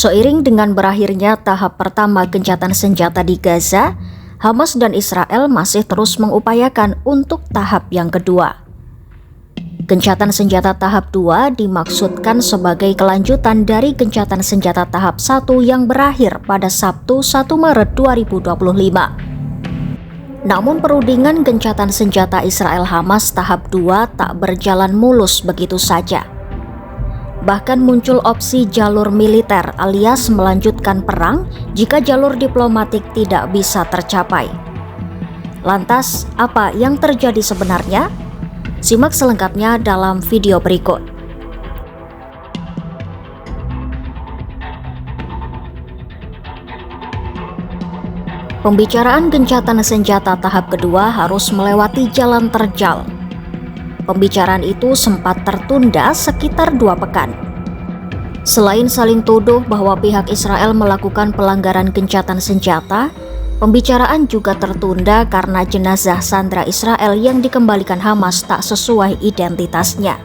Seiring dengan berakhirnya tahap pertama gencatan senjata di Gaza, Hamas dan Israel masih terus mengupayakan untuk tahap yang kedua. Gencatan senjata tahap 2 dimaksudkan sebagai kelanjutan dari gencatan senjata tahap 1 yang berakhir pada Sabtu 1 Maret 2025. Namun perundingan gencatan senjata Israel-Hamas tahap 2 tak berjalan mulus begitu saja. Bahkan muncul opsi jalur militer alias melanjutkan perang jika jalur diplomatik tidak bisa tercapai. Lantas, apa yang terjadi sebenarnya? Simak selengkapnya dalam video berikut. Pembicaraan gencatan senjata tahap kedua harus melewati jalan terjal. Pembicaraan itu sempat tertunda sekitar 2 pekan. Selain saling tuduh bahwa pihak Israel melakukan pelanggaran gencatan senjata, pembicaraan juga tertunda karena jenazah sandera Israel yang dikembalikan Hamas tak sesuai identitasnya.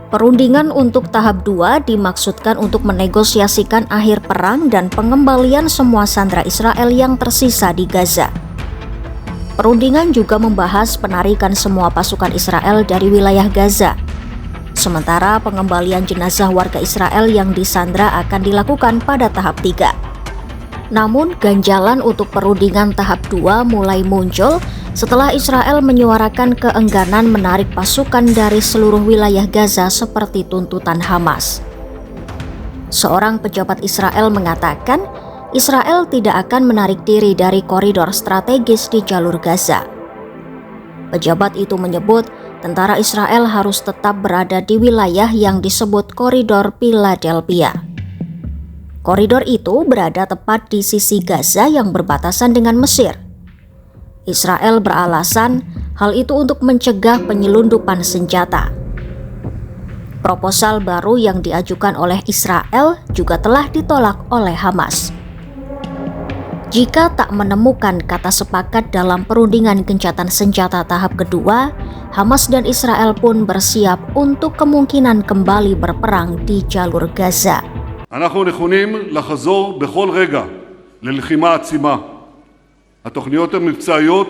Perundingan untuk tahap 2 dimaksudkan untuk menegosiasikan akhir perang dan pengembalian semua sandera Israel yang tersisa di Gaza. Perundingan juga membahas penarikan semua pasukan Israel dari wilayah Gaza. Sementara pengembalian jenazah warga Israel yang disandra akan dilakukan pada tahap 3. Namun ganjalan untuk perundingan tahap 2 mulai muncul setelah Israel menyuarakan keengganan menarik pasukan dari seluruh wilayah Gaza seperti tuntutan Hamas. Seorang pejabat Israel mengatakan Israel tidak akan menarik diri dari koridor strategis di jalur Gaza. Pejabat itu menyebut tentara Israel harus tetap berada di wilayah yang disebut koridor Philadelphia. Koridor itu berada tepat di sisi Gaza yang berbatasan dengan Mesir. Israel beralasan hal itu untuk mencegah penyelundupan senjata. Proposal baru yang diajukan oleh Israel juga telah ditolak oleh Hamas. Jika tak menemukan kata sepakat dalam perundingan gencatan senjata tahap kedua, Hamas dan Israel pun bersiap untuk kemungkinan kembali berperang di jalur Gaza. אנחנו נכונים לחזור בכל רגע ללחימה עצימה. התוכניות המבצעיות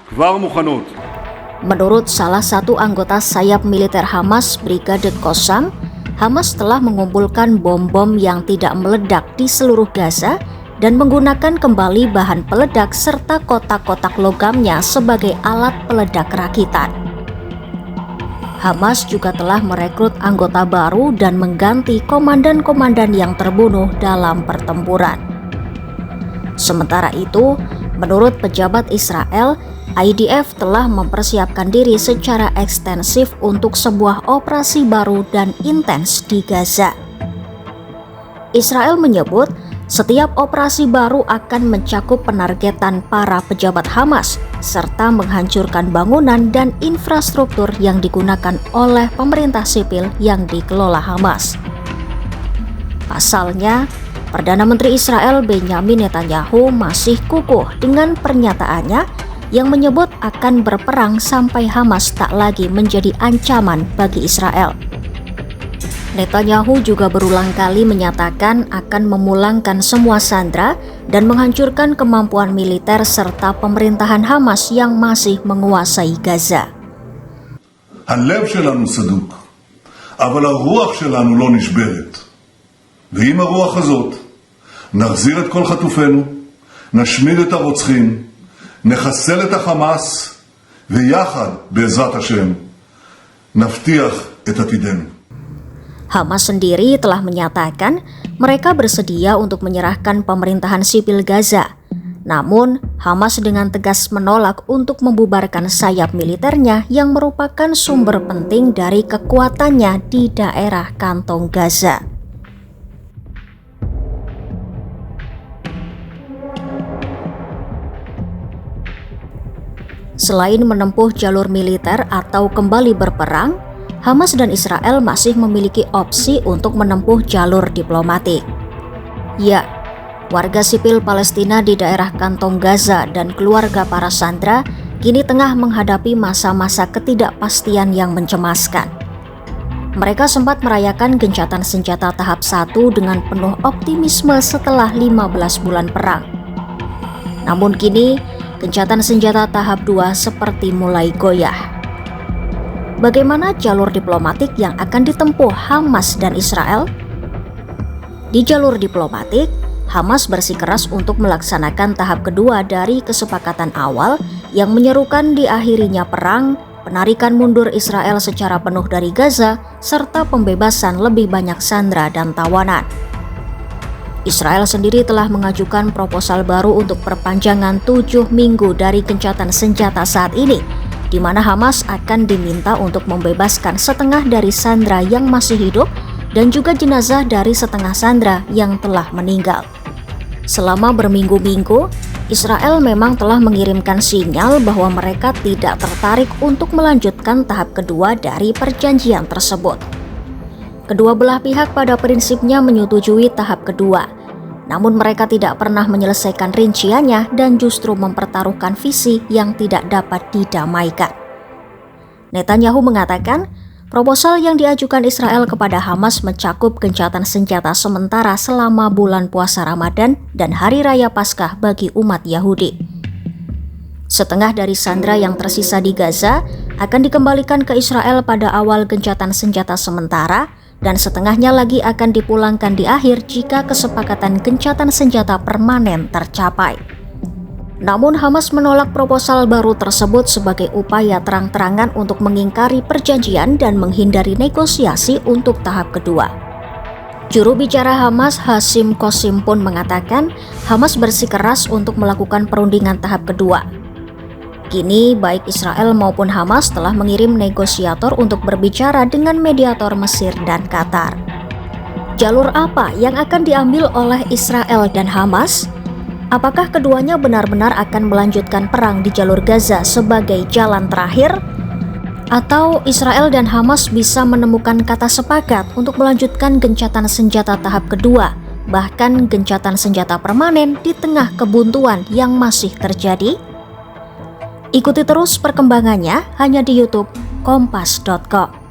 כבר מוכנות. Menurut salah satu anggota sayap militer Hamas, Brigade Qassam, Hamas telah mengumpulkan bom-bom yang tidak meledak di seluruh Gaza dan menggunakan kembali bahan peledak serta kotak-kotak logamnya sebagai alat peledak rakitan. Hamas juga telah merekrut anggota baru dan mengganti komandan-komandan yang terbunuh dalam pertempuran. Sementara itu, menurut pejabat Israel, IDF telah mempersiapkan diri secara ekstensif untuk sebuah operasi baru dan intens di Gaza. Israel menyebut setiap operasi baru akan mencakup penargetan para pejabat Hamas serta menghancurkan bangunan dan infrastruktur yang digunakan oleh pemerintah sipil yang dikelola Hamas. Pasalnya, Perdana Menteri Israel Benjamin Netanyahu masih kukuh dengan pernyataannya yang menyebut akan berperang sampai Hamas tak lagi menjadi ancaman bagi Israel. Netanyahu juga berulang kali menyatakan akan memulangkan semua sandera dan menghancurkan kemampuan militer serta pemerintahan Hamas yang masih menguasai Gaza. הלב שלנו סדוק, אבל הרוח שלנו לא נשברת. ועם הרוח הזאת נחזיר את כל חטופינו, נשמיד את הרוצחים, נחסל את החמאס, ויחד בעזרת השם נבטיח את עתידנו. Hamas sendiri telah menyatakan mereka bersedia untuk menyerahkan pemerintahan sipil Gaza. Namun, Hamas dengan tegas menolak untuk membubarkan sayap militernya yang merupakan sumber penting dari kekuatannya di daerah kantong Gaza. Selain menempuh jalur militer atau kembali berperang, Hamas dan Israel masih memiliki opsi untuk menempuh jalur diplomatik. Ya, warga sipil Palestina di daerah kantong Gaza dan keluarga para sandera kini tengah menghadapi masa-masa ketidakpastian yang mencemaskan. Mereka sempat merayakan gencatan senjata tahap 1 dengan penuh optimisme setelah 15 bulan perang. Namun kini, gencatan senjata tahap 2 seperti mulai goyah. Bagaimana jalur diplomatik yang akan ditempuh Hamas dan Israel? Di jalur diplomatik, Hamas bersikeras untuk melaksanakan tahap kedua dari kesepakatan awal yang menyerukan diakhirinya perang, penarikan mundur Israel secara penuh dari Gaza, serta pembebasan lebih banyak sandera dan tawanan. Israel sendiri telah mengajukan proposal baru untuk perpanjangan 7 minggu dari gencatan senjata saat ini, di mana Hamas akan diminta untuk membebaskan setengah dari sandera yang masih hidup dan juga jenazah dari setengah sandera yang telah meninggal. Selama berminggu-minggu, Israel memang telah mengirimkan sinyal bahwa mereka tidak tertarik untuk melanjutkan tahap kedua dari perjanjian tersebut. Kedua belah pihak pada prinsipnya menyetujui tahap kedua, namun mereka tidak pernah menyelesaikan rinciannya dan justru mempertaruhkan visi yang tidak dapat didamaikan. Netanyahu mengatakan, proposal yang diajukan Israel kepada Hamas mencakup gencatan senjata sementara selama bulan puasa Ramadan dan Hari Raya Paskah bagi umat Yahudi. Setengah dari sandera yang tersisa di Gaza akan dikembalikan ke Israel pada awal gencatan senjata sementara dan setengahnya lagi akan dipulangkan di akhir jika kesepakatan gencatan senjata permanen tercapai. Namun Hamas menolak proposal baru tersebut sebagai upaya terang-terangan untuk mengingkari perjanjian dan menghindari negosiasi untuk tahap kedua. Juru bicara Hamas Hashim Qasim pun mengatakan Hamas bersikeras untuk melakukan perundingan tahap kedua. Kini baik Israel maupun Hamas telah mengirim negosiator untuk berbicara dengan mediator Mesir dan Qatar. Jalur apa yang akan diambil oleh Israel dan Hamas? Apakah keduanya benar-benar akan melanjutkan perang di jalur Gaza sebagai jalan terakhir? Atau Israel dan Hamas bisa menemukan kata sepakat untuk melanjutkan gencatan senjata tahap kedua, bahkan gencatan senjata permanen di tengah kebuntuan yang masih terjadi? Ikuti terus perkembangannya hanya di YouTube Kompas.com.